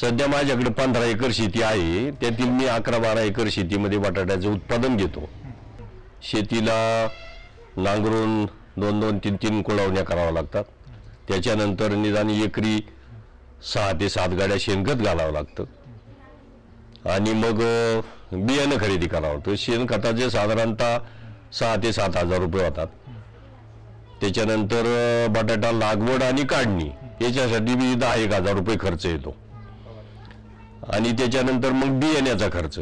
सध्या माझ्याकडे 15 एकर शेती आहे, त्यातील मी 11-12 एकर शेतीमध्ये बटाट्याचं उत्पादन घेतो। शेतीला नांगरून 2-2, 3-3 कुळवण्या कराव्या लागतात। त्याच्यानंतर निदान एकरी 6 ते 7 गाड्या शेणखत घालावं लागतं आणि मग बियाणं खरेदी करावं लागतं। शेणखताचे साधारणतः 6 ते 7 हजार रुपये होतात। त्याच्यानंतर बटाटा लागवड आणि काढणी याच्यासाठी बी 10-1 हजार रुपये खर्च येतो आणि त्याच्यानंतर मग बियाण्याचा खर्च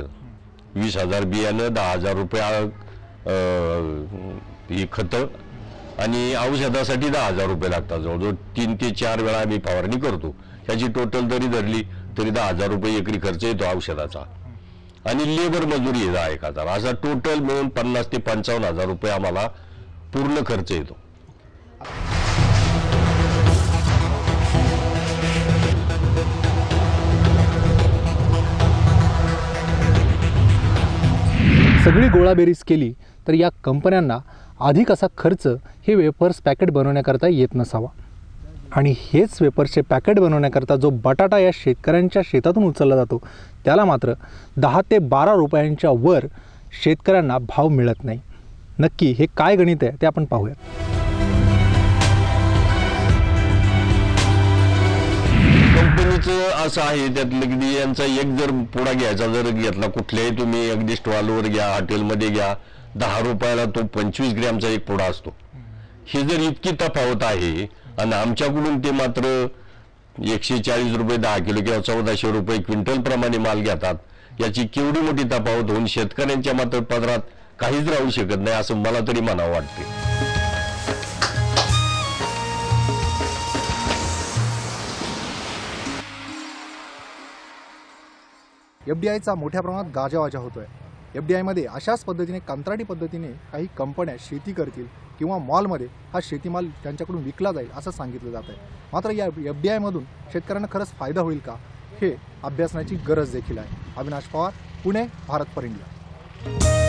20,000 बियाणं, 10,000 रुपये ही खतं आणि औषधासाठी 10,000 रुपये लागतात। जवळजवळ 3 ते 4 वेळा आम्ही फवारणी करतो। त्याची टोटल जरी धरली तरी 10,000 रुपये एकरी खर्च येतो औषधाचा आणि लेबर मजुरी आहे 10-1 हजार, असा टोटल मिळून 50,000 ते 55,000 रुपये आम्हाला पूर्ण खर्च येतो। सगळी गोळाबेरीज केली तर या कंपन्यांना अधिक असा खर्च हे वेफर्स पॅकेट बनवण्याकरता येत नसावा आणि हेच वेफर्सचे पॅकेट बनवण्याकरता जो बटाटा या शेतकऱ्यांच्या शेतातून उचलला जातो त्याला मात्र 10 ते 12 रुपयांच्या वर शेतकऱ्यांना भाव मिळत नाही। नक्की हे काय गणित आहे ते आपण पाहूया। कंपनीचं असं आहे त्यातलं की यांचा एक जर पुडा घ्यायचा जर घेतला कुठल्याही तुम्ही अगदी स्टॉलवर घ्या, हॉटेलमध्ये घ्या, 10 रुपयाला तो 25 ग्रॅमचा एक पुडा असतो। हे जर इतकी तफावत आहे आणि आमच्याकडून ते मात्र 140 रुपये 10 किलो किंवा 1400 रुपये क्विंटल प्रमाणे माल घेतात, याची केवढी मोठी तफावत होऊन शेतकऱ्यांच्या मात्र पदरात काहीच राहू शकत नाही असं मला तरी म्हणावं वाटते। FDIचा मोठ्या प्रमाणात गाजावाजा होतोय। FDIमध्ये अशाच पद्धतीने कंत्राटी पद्धतीने काही कंपन्या शेती करतील किंवा मॉलमध्ये हा शेतीमाल त्यांच्याकडून विकला जाईल असं सांगितलं जात आहे। मात्र या FDIमधून शेतकऱ्यांना खरंच फायदा होईल का हे अभ्यासण्याची गरज देखील आहे। Avinash Pawar, Pune, Bharat for India.